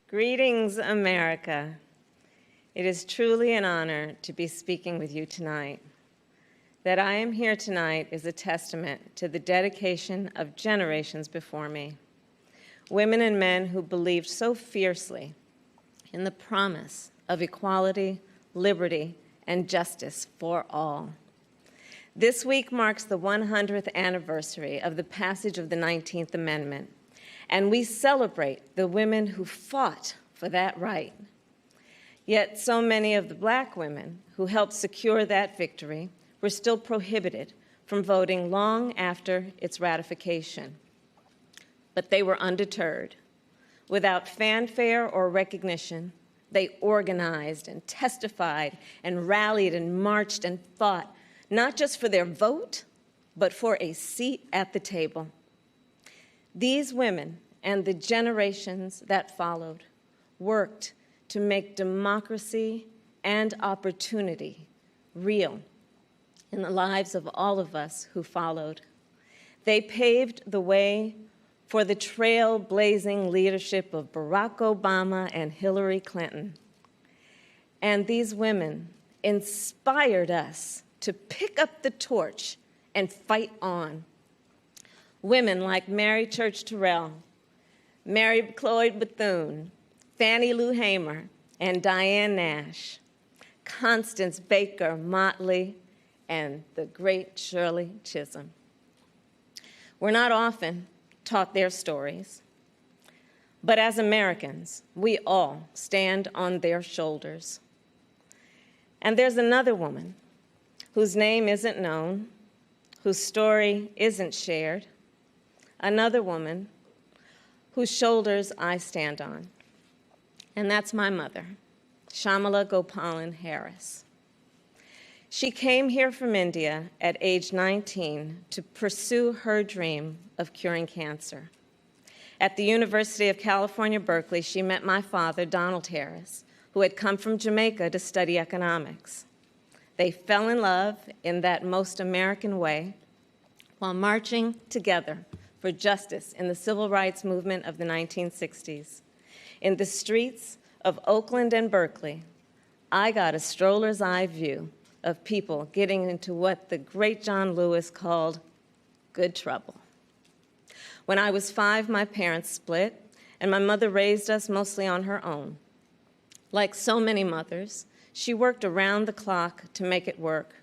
Greetings, America. It is truly an honor to be speaking with you tonight. That I am here tonight is a testament to the dedication of generations before me, women and men who believed so fiercely in the promise of equality, liberty, and justice for all. This week marks the 100th anniversary of the passage of the 19th Amendment, and we celebrate the women who fought for that right. Yet so many of the Black women who helped secure that victory were still prohibited from voting long after its ratification. But they were undeterred. Without fanfare or recognition, they organized and testified and rallied and marched and fought, not just for their vote, but for a seat at the table. These women and the generations that followed worked to make democracy and opportunity real in the lives of all of us who followed. They paved the way for the trailblazing leadership of Barack Obama and Hillary Clinton. And these women inspired us to pick up the torch and fight on. Women like Mary Church Terrell, Mary Cloyd Bethune, Fannie Lou Hamer, and Diane Nash, Constance Baker Motley, and the great Shirley Chisholm. We're not often taught their stories, but as Americans, we all stand on their shoulders. And there's another woman whose name isn't known, whose story isn't shared, another woman whose shoulders I stand on. And that's my mother, Kamala Harris. She came here from India at age 19 to pursue her dream of curing cancer. At the University of California, Berkeley, she met my father, Donald Harris, who had come from Jamaica to study economics. They fell in love in that most American way while marching together for justice in the civil rights movement of the 1960s. In the streets of Oakland and Berkeley, I got a stroller's eye view of people getting into what the great John Lewis called good trouble. When I was 5, my parents split, and my mother raised us mostly on her own. Like so many mothers, she worked around the clock to make it work,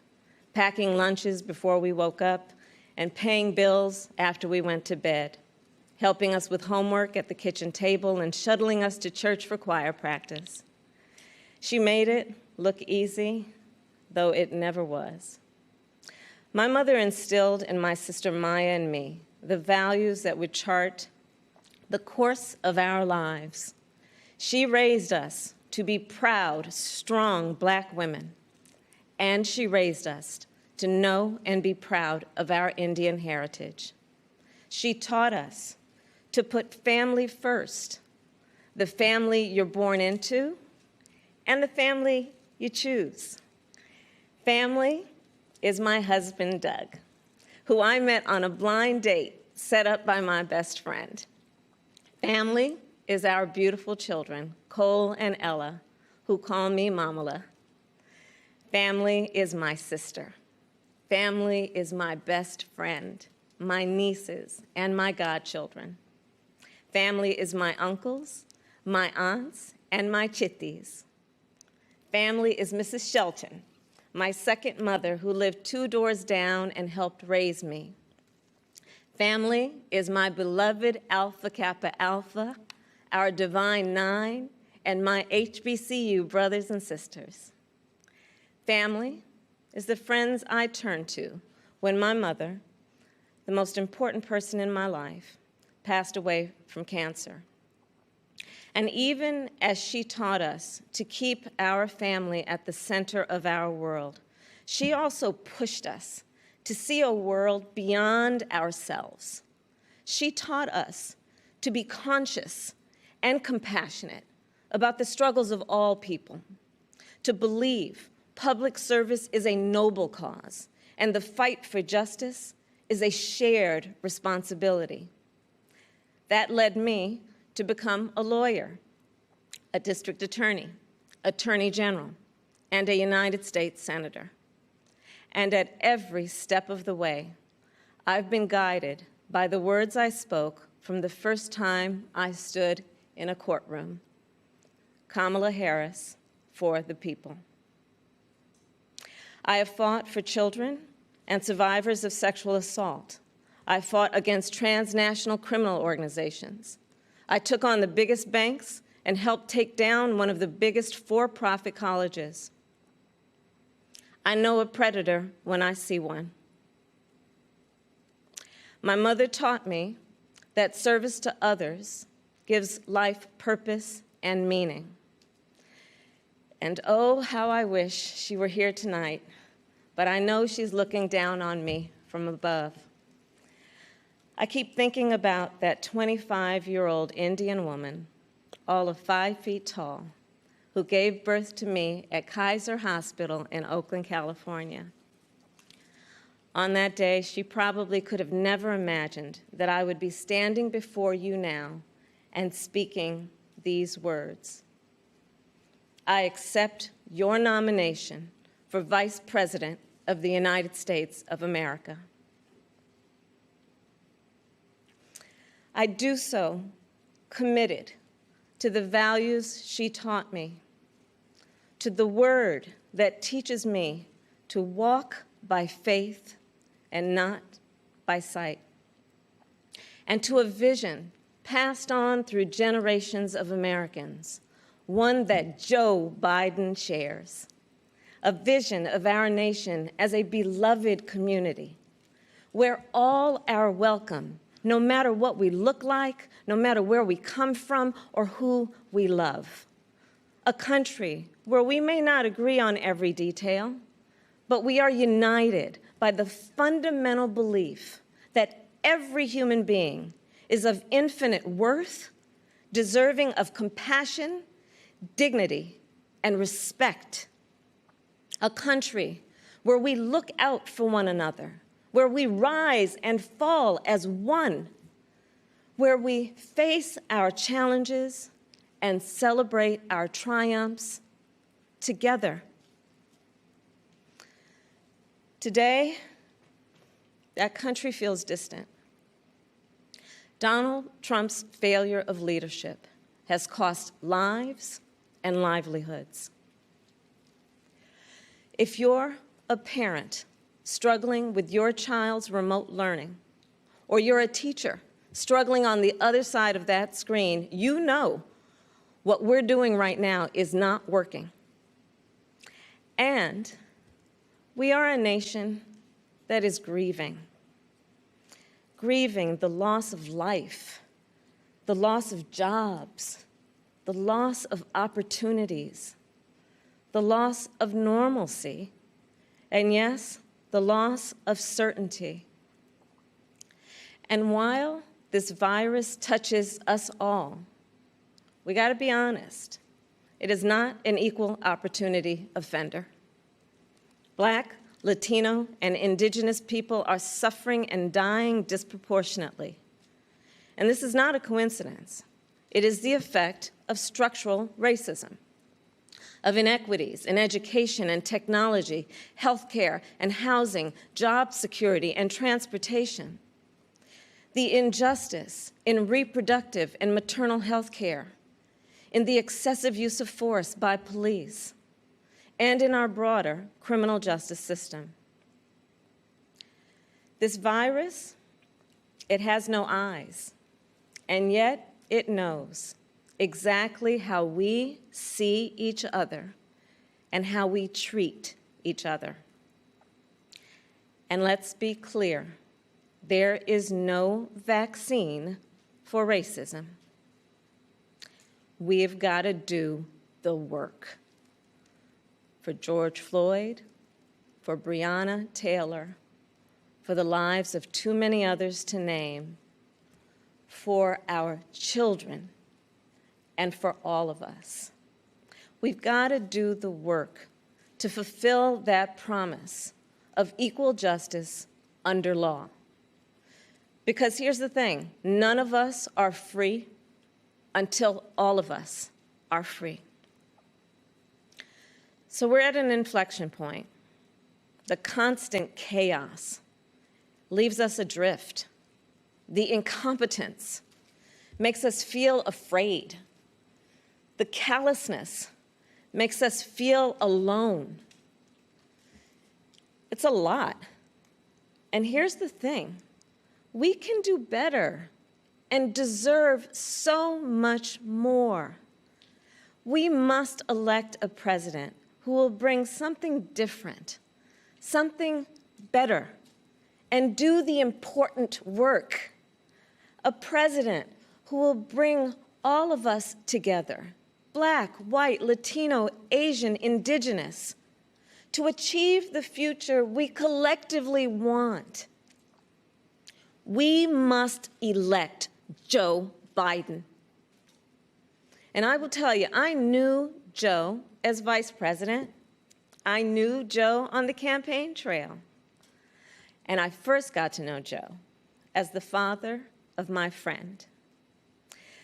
packing lunches before we woke up and paying bills after we went to bed, helping us with homework at the kitchen table and shuttling us to church for choir practice. She made it look easy, though it never was. My mother instilled in my sister Maya and me the values that would chart the course of our lives. She raised us to be proud, strong Black women, and she raised us to know and be proud of our Indian heritage. She taught us to put family first, the family you're born into and the family you choose. Family is my husband, Doug, who I met on a blind date set up by my best friend. Family is our beautiful children, Cole and Ella, who call me Mamala. Family is my sister. Family is my best friend, my nieces, and my godchildren. Family is my uncles, my aunts, and my chitties. Family is Mrs. Shelton, my second mother who lived 2 doors down and helped raise me. Family is my beloved Alpha Kappa Alpha, our Divine Nine, and my HBCU brothers and sisters. Family is the friends I turn to when my mother, the most important person in my life, passed away from cancer. And even as she taught us to keep our family at the center of our world, she also pushed us to see a world beyond ourselves. She taught us to be conscious and compassionate about the struggles of all people, to believe public service is a noble cause, and the fight for justice is a shared responsibility. That led me to become a lawyer. a district attorney, attorney general, and a United States senator. And at every step of the way, I've been guided by the words I spoke from the first time I stood in a courtroom. Kamala Harris, for the people. I have fought for children and survivors of sexual assault. I fought against transnational criminal organizations. I took on the biggest banks and helped take down one of the biggest for-profit colleges. I know a predator when I see one. My mother taught me that service to others gives life purpose and meaning. And oh, how I wish she were here tonight, but I know she's looking down on me from above. I keep thinking about that 25-year-old Indian woman, all of 5 feet tall, who gave birth to me at Kaiser Hospital in Oakland, California. On that day, she probably could have never imagined that I would be standing before you now and speaking these words. I accept your nomination for Vice President of the United States of America. I do so committed to the values she taught me, to the word that teaches me to walk by faith and not by sight, and to a vision passed on through generations of Americans, one that Joe Biden shares, a vision of our nation as a beloved community, where all are welcome, no matter what we look like, no matter where we come from, or who we love. A country where we may not agree on every detail, but we are united by the fundamental belief that every human being is of infinite worth, deserving of compassion, dignity, and respect. A country where we look out for one another, where we rise and fall as one, where we face our challenges and celebrate our triumphs together. Today, that country feels distant. Donald Trump's failure of leadership has cost lives and livelihoods. If you're a parent struggling with your child's remote learning, or you're a teacher struggling on the other side of that screen, you know what we're doing right now is not working. And we are a nation that is grieving the loss of life, the loss of jobs, the loss of opportunities, the loss of normalcy, and yes, the loss of certainty. And while this virus touches us all, we got to be honest, it is not an equal opportunity offender. Black, Latino, and Indigenous people are suffering and dying disproportionately. And this is not a coincidence. It is the effect of structural racism, of inequities in education and technology, healthcare and housing, job security and transportation, the injustice in reproductive and maternal health care, in the excessive use of force by police, and in our broader criminal justice system. This virus, it has no eyes, and yet it knows exactly how we see each other and how we treat each other. And let's be clear, there is no vaccine for racism. We've got to do the work. For George Floyd, for Breonna Taylor, for the lives of too many others to name, for our children, and for all of us. We've got to do the work to fulfill that promise of equal justice under law. Because here's the thing, none of us are free until all of us are free. So we're at an inflection point. The constant chaos leaves us adrift. The incompetence makes us feel afraid. The callousness makes us feel alone. It's a lot. And here's the thing. We can do better and deserve so much more. We must elect a president who will bring something different, something better, and do the important work. A president who will bring all of us together, Black, white, Latino, Asian, Indigenous, to achieve the future we collectively want. We must elect Joe Biden. And I will tell you, I knew Joe as vice president. I knew Joe on the campaign trail. And I first got to know Joe as the father of my friend.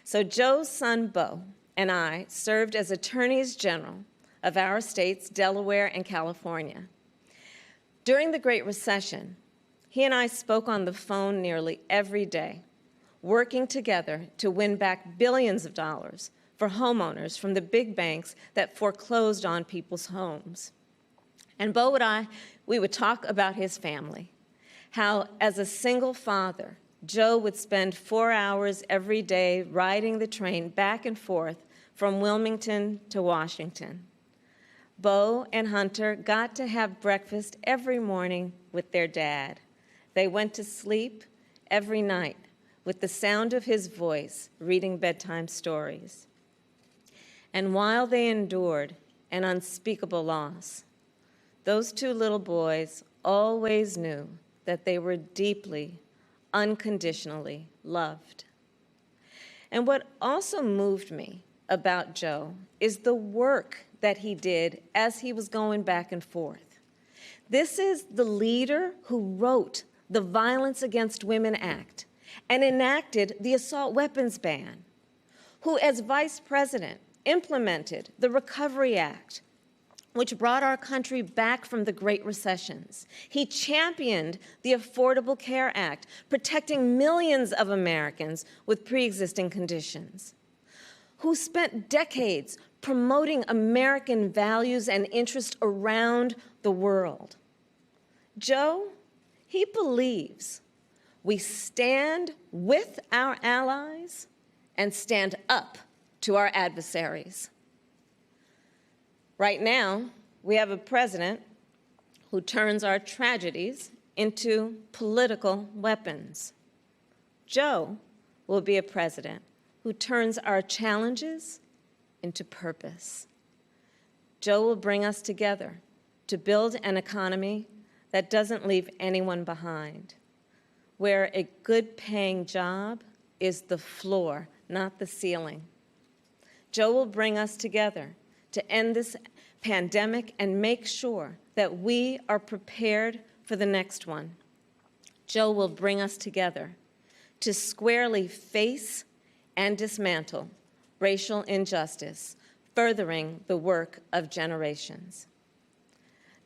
So Joe's son, Beau, and I served as attorneys general of our states, Delaware and California. During the Great Recession, he and I spoke on the phone nearly every day, working together to win back billions of dollars for homeowners from the big banks that foreclosed on people's homes. And Beau and I, we would talk about his family, how as a single father, Joe would spend 4 hours every day riding the train back and forth from Wilmington to Washington. Beau and Hunter got to have breakfast every morning with their dad. They went to sleep every night with the sound of his voice reading bedtime stories. And while they endured an unspeakable loss, those two little boys always knew that they were deeply, unconditionally loved. And what also moved me about Joe is the work that he did as he was going back and forth. This is the leader who wrote the Violence Against Women Act and enacted the assault weapons ban, who as vice president implemented the Recovery Act, which brought our country back from the Great Recessions. He championed the Affordable Care Act, protecting millions of Americans with pre-existing conditions, who spent decades promoting American values and interests around the world. Joe, he believes we stand with our allies and stand up to our adversaries. Right now, we have a president who turns our tragedies into political weapons. Joe will be a president who turns our challenges into purpose. Joe will bring us together to build an economy that doesn't leave anyone behind, where a good-paying job is the floor, not the ceiling. Joe will bring us together to end this pandemic and make sure that we are prepared for the next one. Joe will bring us together to squarely face and dismantle racial injustice, furthering the work of generations.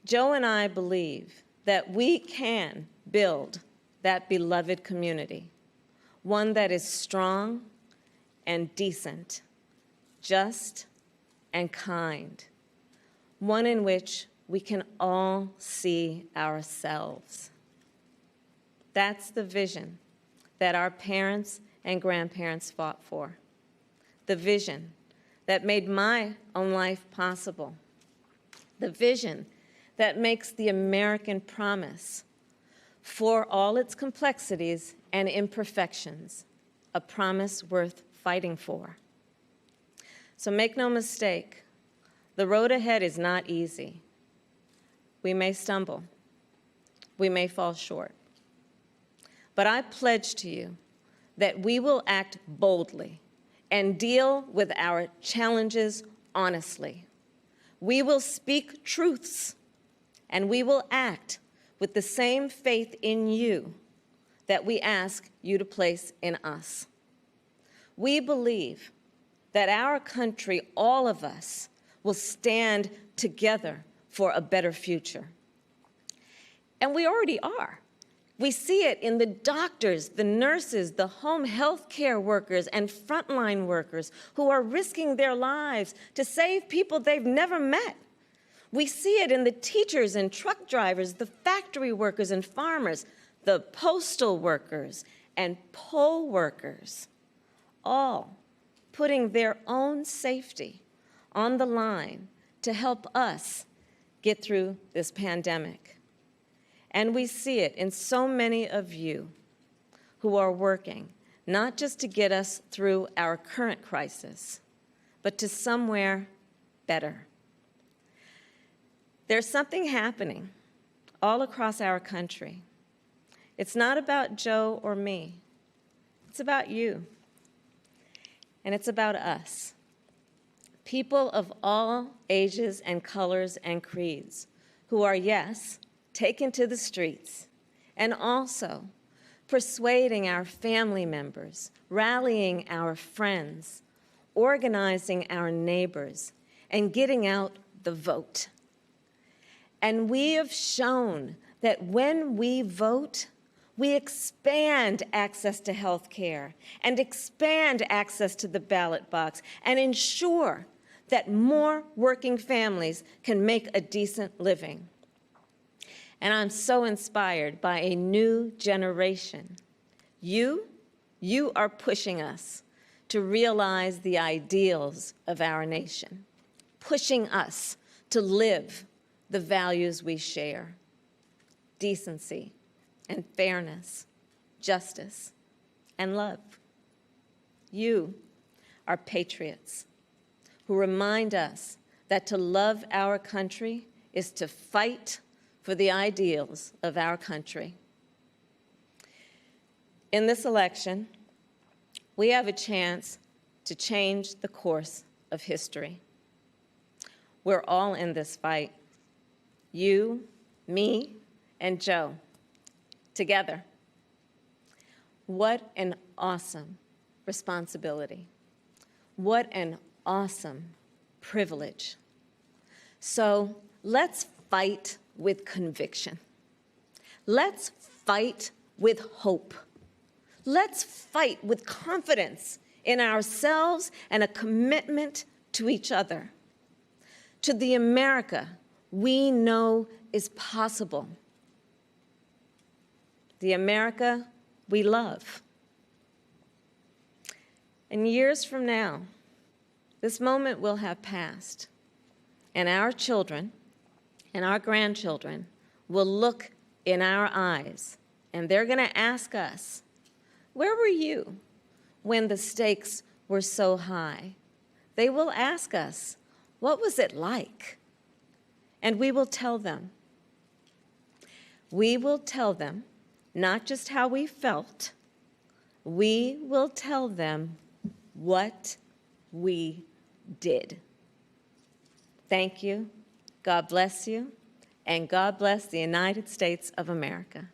Joe and I believe that we can build that beloved community, one that is strong and decent, just and kind, one in which we can all see ourselves. That's the vision that our parents and grandparents fought for, the vision that made my own life possible, the vision that makes the American promise, for all its complexities and imperfections, a promise worth fighting for. So make no mistake, the road ahead is not easy. We may stumble. We may fall short. But I pledge to you that we will act boldly and deal with our challenges honestly. We will speak truths, and we will act with the same faith in you that we ask you to place in us. We believe that our country, all of us, will stand together for a better future. And we already are. We see it in the doctors, the nurses, the home health care workers, and frontline workers who are risking their lives to save people they've never met. We see it in the teachers and truck drivers, the factory workers and farmers, the postal workers and poll workers, all putting their own safety on the line to help us get through this pandemic. And we see it in so many of you who are working, not just to get us through our current crisis, but to somewhere better. There's something happening all across our country. It's not about Joe or me. It's about you. And it's about us. People of all ages and colors and creeds who are, yes, taken to the streets, and also persuading our family members, rallying our friends, organizing our neighbors, and getting out the vote. And we have shown that when we vote, we expand access to health care and expand access to the ballot box and ensure that more working families can make a decent living. And I'm so inspired by a new generation. You are pushing us to realize the ideals of our nation, pushing us to live the values we share: decency and fairness, justice and love. You are patriots who remind us that to love our country is to fight for the ideals of our country. In this election, we have a chance to change the course of history. We're all in this fight. You, me, and Joe, together. What an awesome responsibility. What an awesome privilege. So let's fight with conviction. Let's fight with hope. Let's fight with confidence in ourselves and a commitment to each other, to the America we know is possible, the America we love. And years from now, this moment will have passed, and our children and our grandchildren will look in our eyes, and they're going to ask us, where were you when the stakes were so high? They will ask us, what was it like? And we will tell them. We will tell them not just how we felt, we will tell them what we did. Thank you, God bless you, and God bless the United States of America.